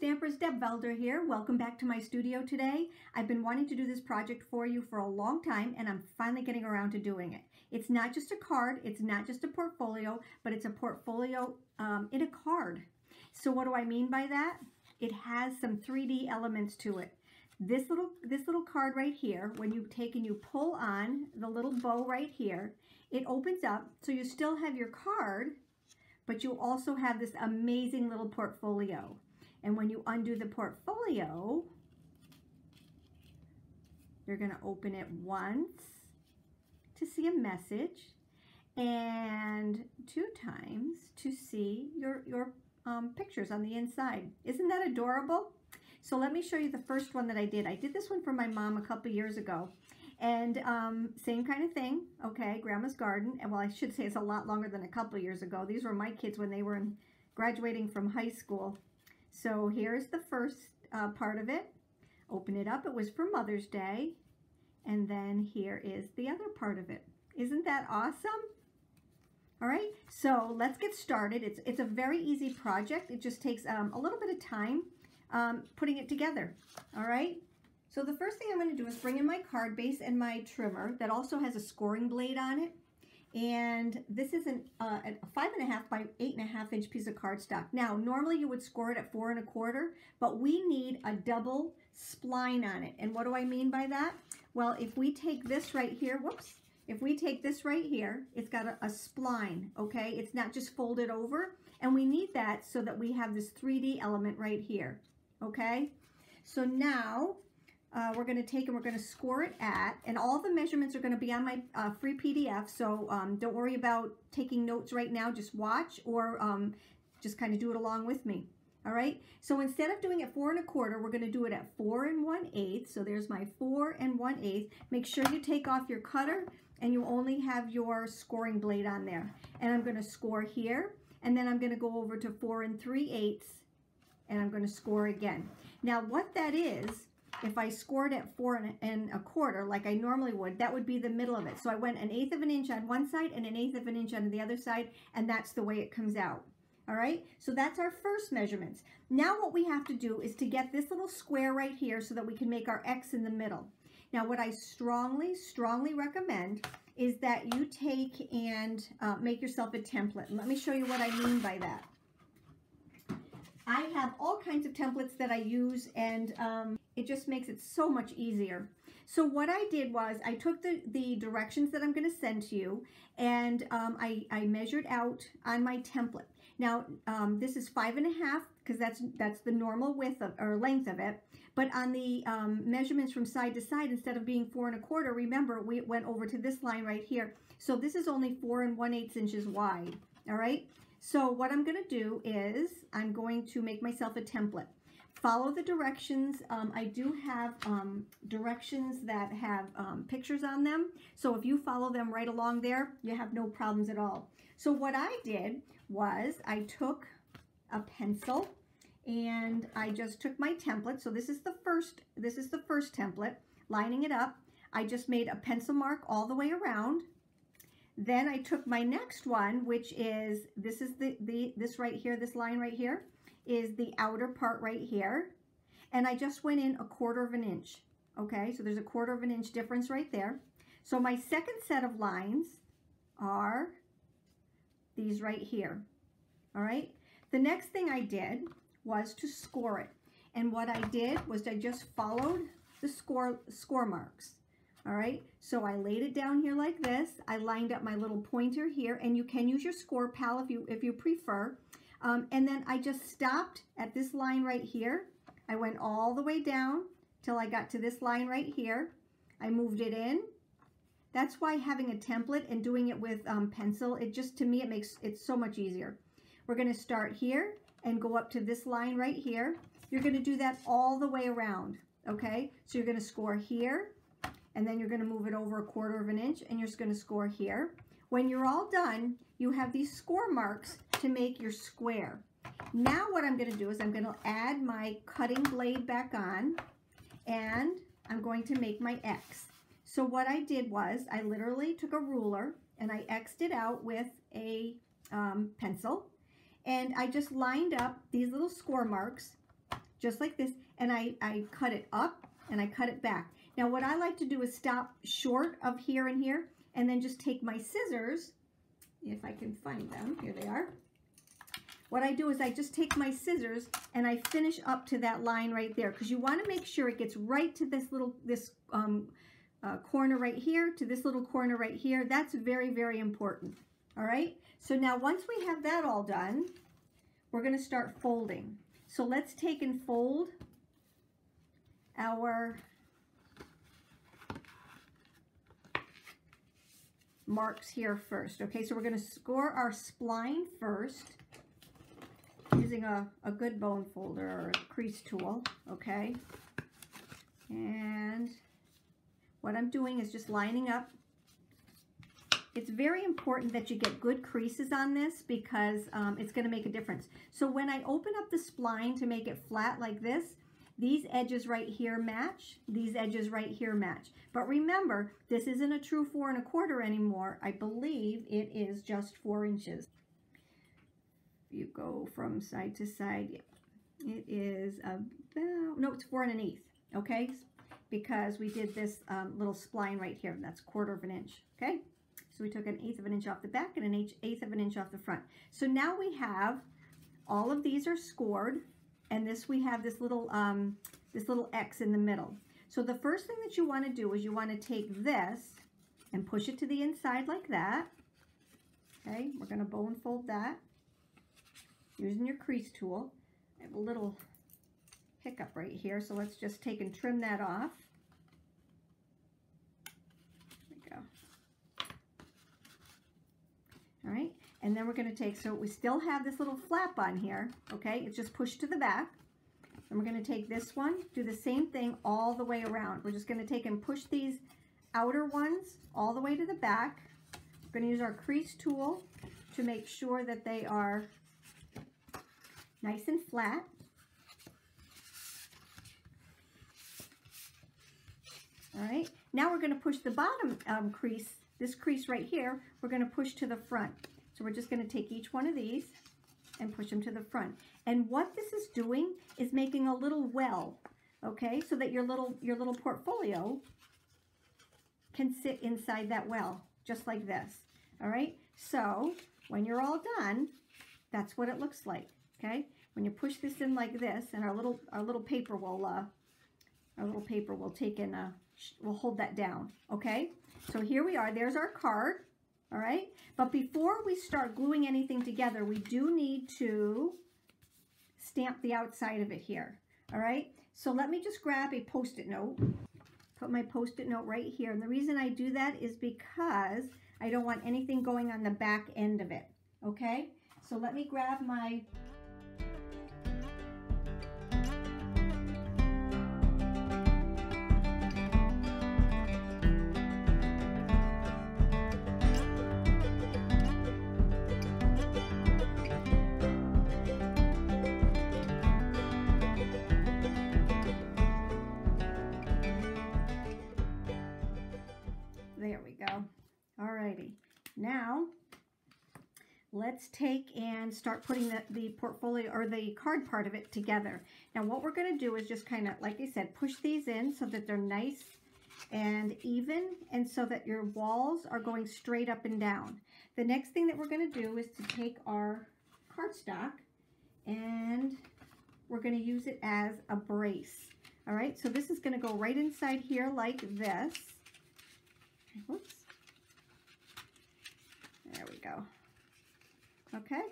Stampers, Deb Valder here. Welcome back to my studio today. I've been wanting to do this project for you for a long time, and I'm finally getting around to doing it. It's not just a card, it's not just a portfolio, but it's a portfolio in a card. So what do I mean by that? It has some 3D elements to it. This little card right here, when you take and you pull on the little bow right here, it opens up, so you still have your card, but you also have this amazing little portfolio. And when you undo the portfolio, you're going to open it once to see a message and 2 times to see your pictures on the inside. Isn't that adorable? So let me show you the first one that I did. I did this one for my mom a couple years ago. And same kind of thing, okay, Grandma's Garden. And well, I should say it's a lot longer than a couple years ago. These were my kids when they were graduating from high school. So here's the first part of it. Open it up. It was for Mother's Day. And then here is the other part of it. Isn't that awesome? All right, so let's get started. It's a very easy project. It just takes a little bit of time putting it together. All right. So the first thing I'm going to do is bring in my card base and my trimmer that also has a scoring blade on it. And this is a 5.5 by 8.5 inch piece of cardstock. Now, normally you would score it at 4 1/4, but we need a double spline on it. And what do I mean by that? Well, if we take this right here, whoops, if we take this right here, it's got a spline, okay? It's not just folded over. And we need that so that we have this 3D element right here, okay? So now, we're going to take and we're going to score it at, and all the measurements are going to be on my free PDF, so don't worry about taking notes right now. Just watch or just kind of do it along with me. All right, so instead of doing it 4 1/4, we're going to do it at 4 1/8. So there's my 4 1/8. Make sure you take off your cutter and you only have your scoring blade on there. And I'm going to score here, and then I'm going to go over to 4 3/8, and I'm going to score again. Now what that is, if I scored at 4 1/4, like I normally would, that would be the middle of it. So I went 1/8 of an inch on one side and 1/8 of an inch on the other side, and that's the way it comes out. All right, so that's our first measurements. Now what we have to do is to get this little square right here so that we can make our X in the middle. Now what I strongly, strongly recommend is that you take and make yourself a template. And let me show you what I mean by that. I have all kinds of templates that I use, and it just makes it so much easier. So what I did was I took the directions that I'm going to send to you, and I measured out on my template. Now this is 5 1/2 because that's the normal width of, or length of it. But on the measurements from side to side, instead of being 4 1/4, remember we went over to this line right here. So this is only 4 1/8 inches wide. All right. So what I'm going to do is I'm going to make myself a template. Follow the directions. I do have directions that have pictures on them. So if you follow them right along there, you have no problems at all. So what I did was I took a pencil and I just took my template. So this is the first template, lining it up. I just made a pencil mark all the way around. Then I took my next one, which is, this is this right here, this line right here, is the outer part right here. And I just went in 1/4 of an inch. Okay, so there's 1/4 of an inch difference right there. So my second set of lines are these right here. All right, the next thing I did was to score it. And what I did was I just followed the score marks. All right, so I laid it down here like this. I lined up my little pointer here, and you can use your score pal if you prefer. And then I just stopped at this line right here. I went all the way down till I got to this line right here. I moved it in. That's why having a template and doing it with pencil, to me, it makes it so much easier. We're going to start here and go up to this line right here. You're going to do that all the way around, okay? So you're going to score here, and then you're going to move it over 1/4 of an inch, and you're just going to score here. When you're all done, you have these score marks to make your square. Now what I'm going to do is I'm going to add my cutting blade back on, and I'm going to make my X. So what I did was I literally took a ruler and I X'd it out with a pencil, and I just lined up these little score marks just like this, and I cut it up and I cut it back. Now what I like to do is stop short of here and here, and then just take my scissors, if I can find them, here they are. What I do is I just take my scissors and I finish up to that line right there, because you want to make sure it gets right to this little, corner right here, to this little corner right here. That's very, very important. All right, so now once we have that all done, we're going to start folding. So let's take and fold our marks here first. Okay, so we're going to score our spline first using a good bone folder or a crease tool. Okay, and what I'm doing is just lining up. It's very important that you get good creases on this, because it's going to make a difference. So when I open up the spline to make it flat like this, these edges right here match, these edges right here match. But remember, this isn't a true 4 1/4 anymore. I believe it is just 4 inches. You go from side to side, yeah, it is about, no, it's 4 1/8, okay? Because we did this little spline right here, and that's 1/4 of an inch, okay? So we took 1/8 of an inch off the back and 1/8 of an inch off the front. So now we have, all of these are scored, and we have this little X in the middle. So the first thing that you want to do is you want to take this and push it to the inside like that. Okay, we're going to bone fold that using your crease tool. I have a little hiccup right here, so let's just take and trim that off. There we go. All right, and then we're going to take, so we still have this little flap on here, okay? It's just pushed to the back. And we're going to take this one, do the same thing all the way around. We're just going to take and push these outer ones all the way to the back. We're going to use our crease tool to make sure that they are nice and flat. All right, now we're going to push the bottom crease, this crease right here, we're going to push to the front. So we're just going to take each one of these and push them to the front. And what this is doing is making a little well, okay, so that your little portfolio can sit inside that well, just like this. All right, so when you're all done, that's what it looks like. Okay, when you push this in like this, and our little paper will take in we'll hold that down. Okay, so here we are. There's our card. All right, but before we start gluing anything together, we do need to stamp the outside of it here. All right, so let me just grab a Post-it note, put my Post-it note right here. And the reason I do that is because I don't want anything going on the back end of it. Okay, so let me grab my there we go. Alrighty, now let's take and start putting the portfolio or the card part of it together. Now what we're going to do is just kind of, like I said, push these in so that they're nice and even, and so that your walls are going straight up and down. The next thing that we're going to do is to take our cardstock and we're going to use it as a brace. All right, so this is going to go right inside here like this. Whoops. There we go. Okay,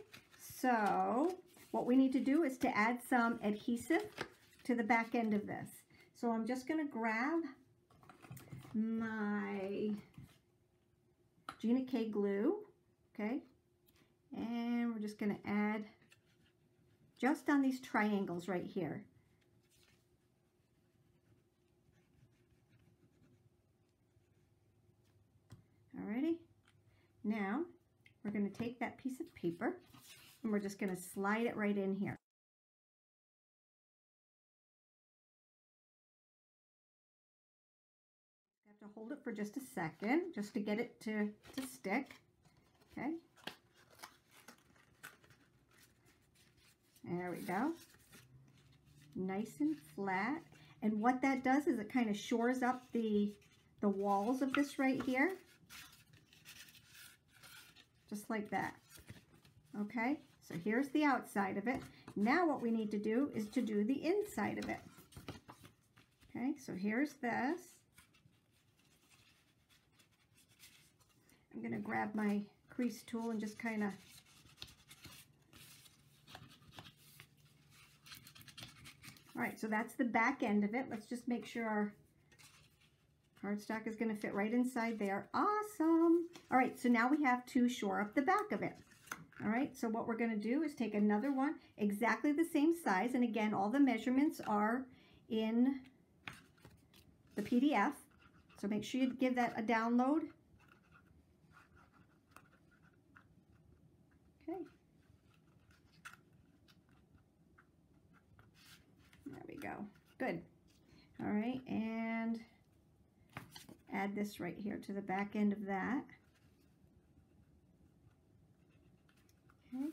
so what we need to do is to add some adhesive to the back end of this. So I'm just going to grab my Gina K glue, okay, and we're just going to add just on these triangles right here. Alrighty, now we're going to take that piece of paper and we're just going to slide it right in here. You have to hold it for just a second just to get it to stick. Okay, there we go. nice and flat. And what that does is it kind of shores up the walls of this right here. Just like that. Okay, so here's the outside of it. Now what we need to do is to do the inside of it. Okay, so here's this. I'm going to grab my crease tool and just kind of all right, so that's the back end of it. Let's just make sure our cardstock is going to fit right inside there. Awesome. All right, so now we have to shore up the back of it. All right, so what we're going to do is take another one, exactly the same size. And again, all the measurements are in the PDF. So make sure you give that a download. Okay. There we go. Good. All right, and add this right here to the back end of that. Okay.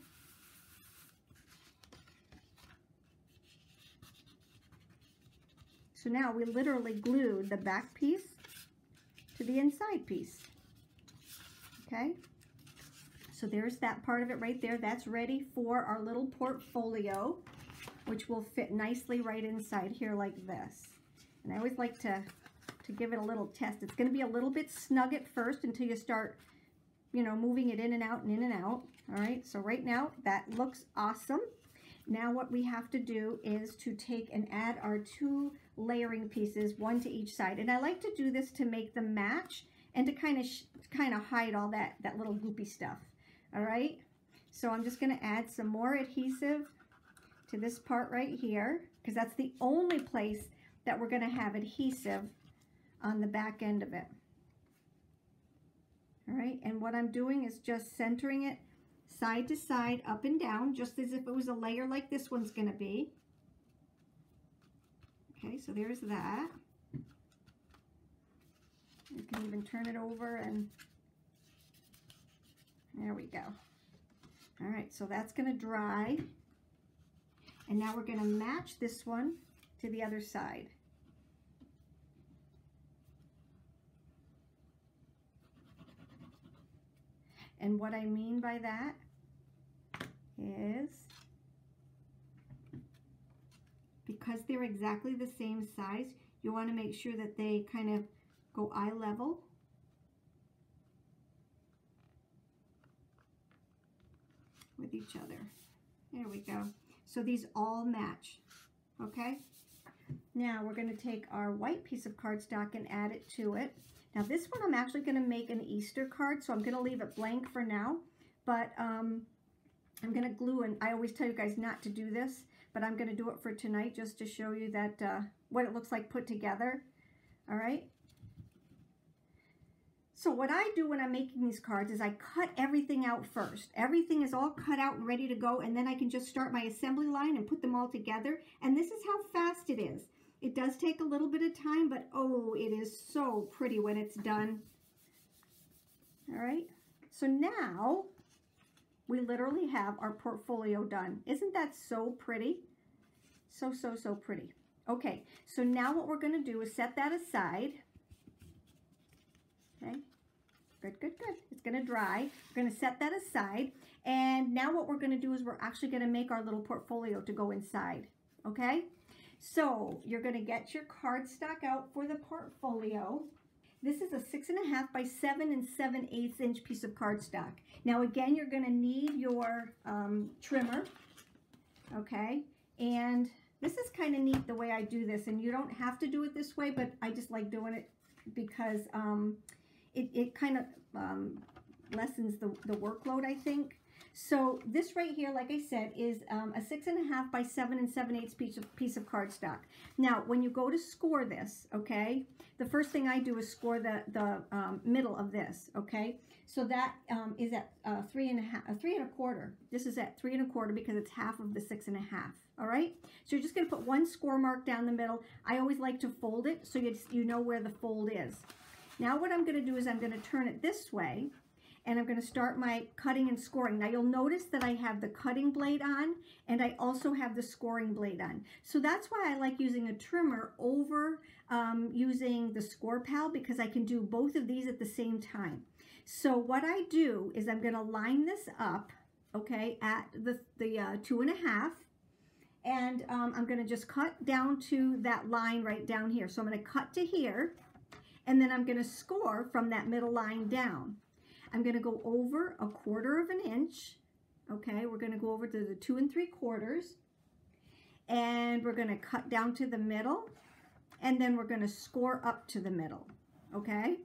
So now we literally glued the back piece to the inside piece. Okay. So there's that part of it right there. That's ready for our little portfolio, which will fit nicely right inside here like this. And I always like to give it a little test. It's going to be a little bit snug at first until you start, you know, moving it in and out and in and out. All right, so right now that looks awesome. Now what we have to do is to take and add our 2 layering pieces, one to each side. And I like to do this to make them match and to kind of hide all that little goopy stuff. All right, so I'm just going to add some more adhesive to this part right here, because that's the only place that we're going to have adhesive on the back end of it. All right, and what I'm doing is just centering it side to side, up and down, just as if it was a layer like this one's going to be. Okay, so there's that. You can even turn it over and there we go. All right, so that's going to dry. And now we're going to match this one to the other side. And what I mean by that is, because they're exactly the same size, you want to make sure that they kind of go eye level. With each other. There we go. So these all match. Okay? Now we're going to take our white piece of cardstock and add it to it. Now this one I'm actually going to make an Easter card, so I'm going to leave it blank for now. But I'm going to glue, and I always tell you guys not to do this, but I'm going to do it for tonight just to show you that what it looks like put together. All right? So what I do when I'm making these cards is I cut everything out first. Everything is all cut out and ready to go, and then I can just start my assembly line and put them all together. And this is how fast it is. It does take a little bit of time, but oh, it is so pretty when it's done. All right, so now we literally have our portfolio done. Isn't that so pretty? So, so, so pretty. Okay, so now what we're going to do is set that aside. Okay, good, good, good. It's going to dry. We're going to set that aside. And now what we're going to do is we're actually going to make our little portfolio to go inside. Okay, so you're going to get your cardstock out for the portfolio. This is a 6.5 by 7 7/8 inch piece of cardstock. Now again, you're going to need your trimmer. Okay, and this is kind of neat the way I do this, and you don't have to do it this way, but I just like doing it because it kind of lessens the workload, I think. So this right here, like I said, is a 6.5 by 7 7/8 piece of cardstock. Now, when you go to score this, okay, the first thing I do is score the middle of this, okay? So that is at 3 1/4. This is at 3 1/4 because it's half of the 6.5. All right, so you're just going to put one score mark down the middle. I always like to fold it so you know where the fold is. Now what I'm going to do is I'm going to turn it this way, and I'm going to start my cutting and scoring. Now you'll notice that I have the cutting blade on and I also have the scoring blade on. So that's why I like using a trimmer over using the score pal, because I can do both of these at the same time. So what I do is I'm going to line this up, okay, at the 2.5, and I'm going to just cut down to that line right down here. So I'm going to cut to here, and then I'm going to score from that middle line down. I'm going to go over 1/4 inch. Okay, we're going to go over to the 2 3/4, and we're going to cut down to the middle, and then we're going to score up to the middle. Okay,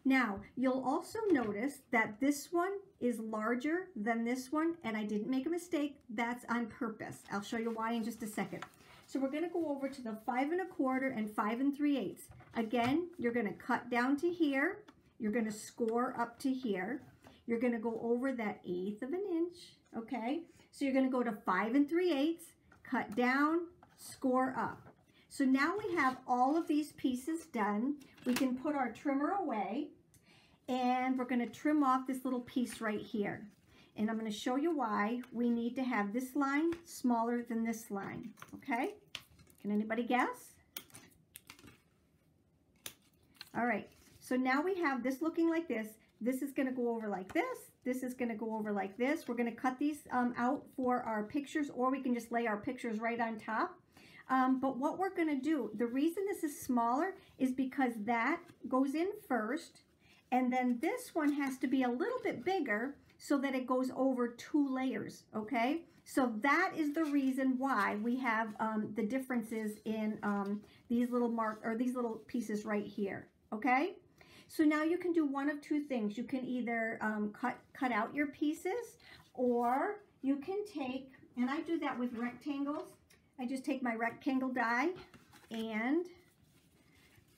now you'll also notice that this one is larger than this one, and I didn't make a mistake. That's on purpose. I'll show you why in just a second. So we're going to go over to the 5 1/4 and 5 3/8. Again, you're going to cut down to here. You're going to score up to here. You're going to go over that 1/8 inch. Okay, so you're going to go to 5 3/8, cut down, score up. So now we have all of these pieces done. We can put our trimmer away, and we're going to trim off this little piece right here. And I'm going to show you why we need to have this line smaller than this line. Okay, can anybody guess? All right, so now we have this looking like this. This is going to go over like this. This is going to go over like this. We're going to cut these out for our pictures, or we can just lay our pictures right on top. But what we're going to do, the reason this is smaller is because that goes in first, and then this one has to be a little bit bigger so that it goes over 2 layers, okay? So that is the reason why we have the differences in these little pieces right here, okay? So now you can do one of 2 things. You can either cut out your pieces, or you can take, and I do that with rectangles. I just take my rectangle die, and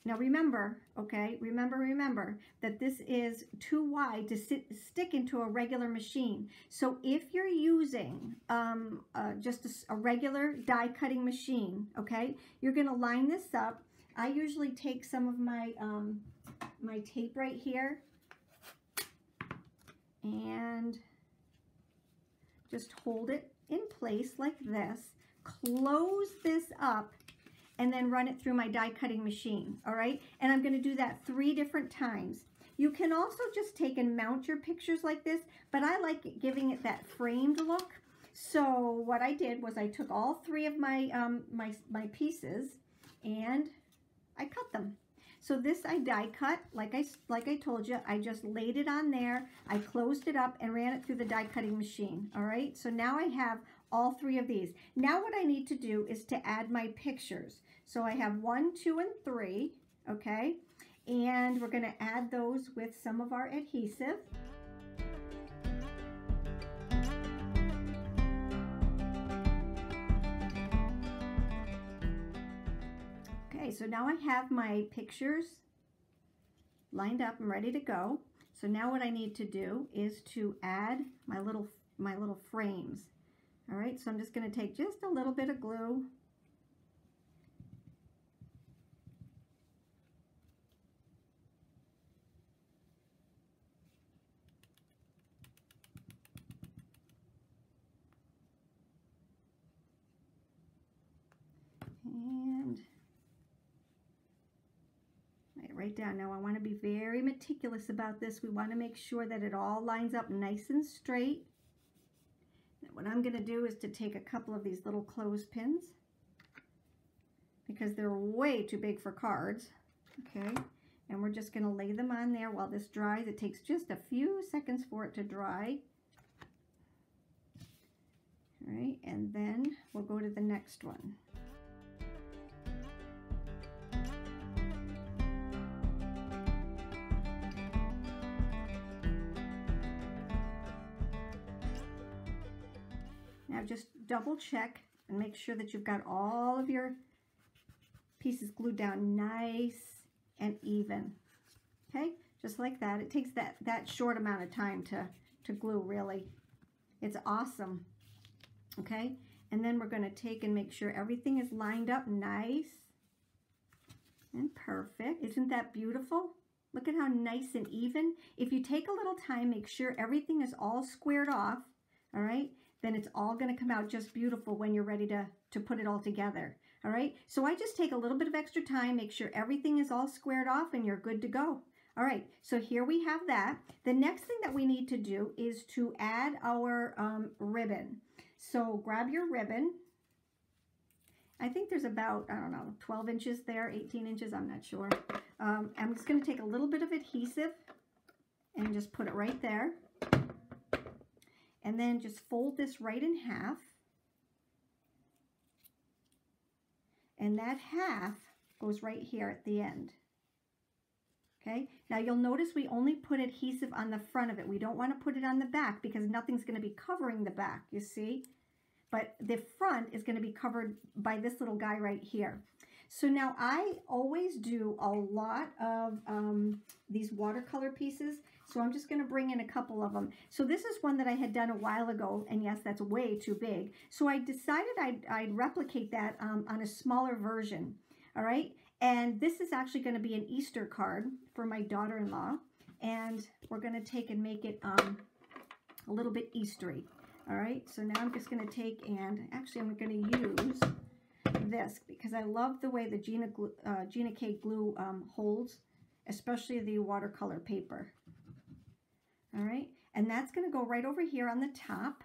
now remember, okay, remember that this is too wide to stick into a regular machine. So if you're using just a regular die cutting machine, okay, you're going to line this up. I usually take some of my my tape right here and just hold it in place like this, close this up, and then run it through my die cutting machine. All right, and I'm going to do that 3 different times. You can also just take and mount your pictures like this, but I like giving it that framed look. So what I did was I took all 3 of my my pieces and I cut them. So this I die cut, like I told you. I just laid it on there, I closed it up and ran it through the die cutting machine. All right, so now I have all 3 of these. Now what I need to do is to add my pictures. So I have 1, 2, and 3, okay? And we're gonna add those with some of our adhesive. Okay, so now I have my pictures lined up and ready to go. So now what I need to do is to add my little frames. All right, so I'm just going to take just a little bit of glue. And right down. Now I want to be very meticulous about this. We want to make sure that it all lines up nice and straight. Now what I'm going to do is to take a couple of these little clothespins, because they're way too big for cards, okay? And we're just going to lay them on there while this dries. It takes just a few seconds for it to dry. All right, and then we'll go to the next one. Now just double check and make sure that you've got all of your pieces glued down nice and even. Okay, just like that. It takes that short amount of time to glue, really. It's awesome. Okay, and then we're going to take and make sure everything is lined up nice and perfect. Isn't that beautiful? Look at how nice and even. If you take a little time, make sure everything is all squared off, all right? Then it's all going to come out just beautiful when you're ready to put it all together, all right? So I just take a little bit of extra time, make sure everything is all squared off, and you're good to go. All right, so here we have that. The next thing that we need to do is to add our ribbon. So grab your ribbon. I think there's about, I don't know, 12 inches there, 18 inches, I'm not sure. I'm just going to take a little bit of adhesive and just put it right there. And then just fold this right in half. And that half goes right here at the end. Okay, now you'll notice we only put adhesive on the front of it. We don't want to put it on the back because nothing's going to be covering the back, you see? But the front is going to be covered by this little guy right here. So now I always do a lot of these watercolor pieces. So I'm just going to bring in a couple of them. So this is one that I had done a while ago, and yes, that's way too big. So I decided I'd replicate that on a smaller version, all right? And this is actually going to be an Easter card for my daughter-in-law, and we're going to take and make it a little bit Eastery, all right? So now I'm just going to take and, actually I'm going to use this because I love the way the Gina K glue holds, especially the watercolor paper. All right, and that's going to go right over here on the top.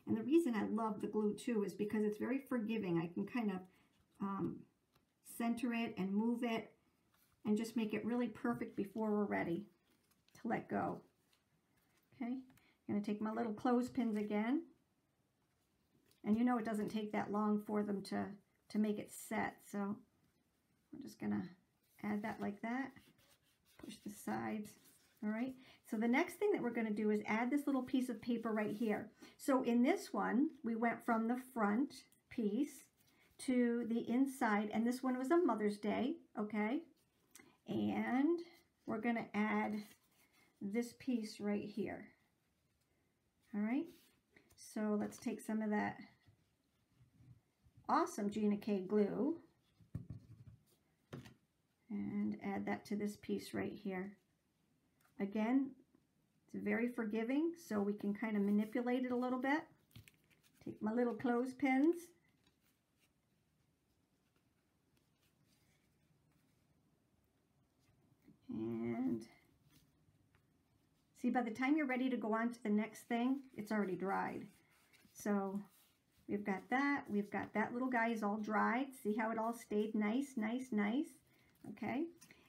And the reason I love the glue too is because it's very forgiving. I can kind of center it and move it and just make it really perfect before we're ready to let go. Okay, I'm going to take my little clothespins again. And you know it doesn't take that long for them to make it set. So we're just going to add that like that. Push the sides. All right, so the next thing that we're going to do is add this little piece of paper right here. So in this one, we went from the front piece to the inside, and this one was a Mother's Day, okay? And we're going to add this piece right here. All right, so let's take some of that awesome Gina K glue and add that to this piece right here. Again, it's very forgiving, so we can kind of manipulate it a little bit. Take my little clothespins. And see, by the time you're ready to go on to the next thing, it's already dried. So we've got that little guy is all dried. See how it all stayed nice, nice, nice. Okay,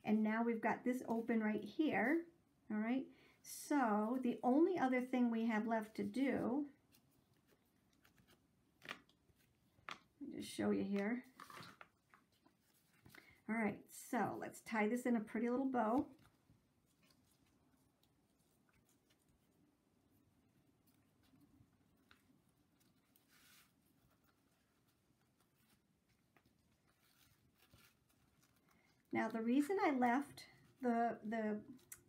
and now we've got this open right here. All right, so the only other thing we have left to do, let me just show you here. All right, so let's tie this in a pretty little bow. Now the reason I left the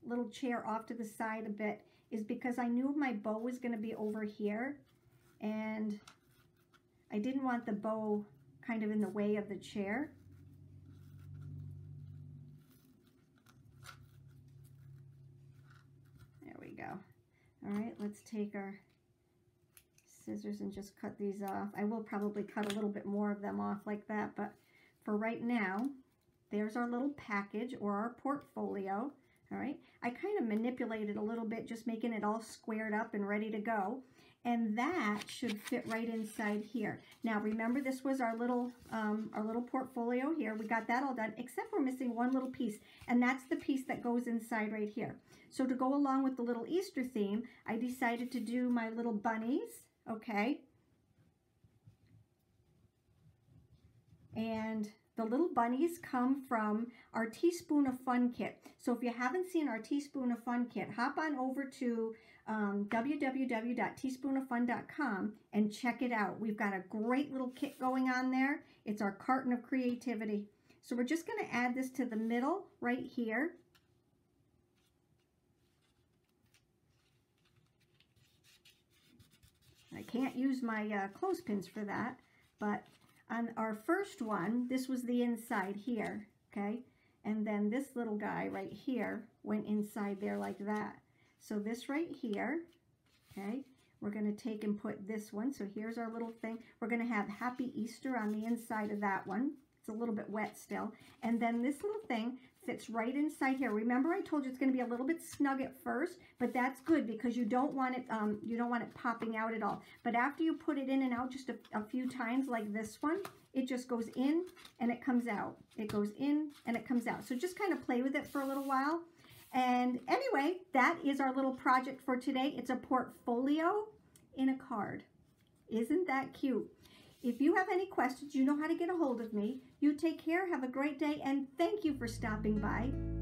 little chair off to the side a bit is because I knew my bow was going to be over here, and I didn't want the bow kind of in the way of the chair. There we go. All right, let's take our scissors and just cut these off. I will probably cut a little bit more of them off like that, but for right now, there's our little package or our portfolio. All right, I kind of manipulated a little bit, just making it all squared up and ready to go. And that should fit right inside here. Now remember, this was our little portfolio here. We got that all done, except we're missing one little piece, and that's the piece that goes inside right here. So to go along with the little Easter theme, I decided to do my little bunnies, okay? And the little bunnies come from our Teaspoon of Fun kit. So if you haven't seen our Teaspoon of Fun kit, hop on over to www.teaspoonofFun.com and check it out. We've got a great little kit going on there. It's our carton of creativity. So we're just going to add this to the middle right here. I can't use my clothespins for that, but on our first one, this was the inside here, okay? And then this little guy right here went inside there like that. So this right here, okay, we're going to take and put this one. So here's our little thing. We're going to have Happy Easter on the inside of that one. It's a little bit wet still. And then this little thing fits right inside here. Remember, I told you it's going to be a little bit snug at first, but that's good because you don't want it popping out at all. But after you put it in and out just a few times like this one, it just goes in and it comes out. It goes in and it comes out. So just kind of play with it for a little while. And anyway, that is our little project for today. It's a portfolio in a card. Isn't that cute? If you have any questions, you know how to get a hold of me. You take care, have a great day, and thank you for stopping by.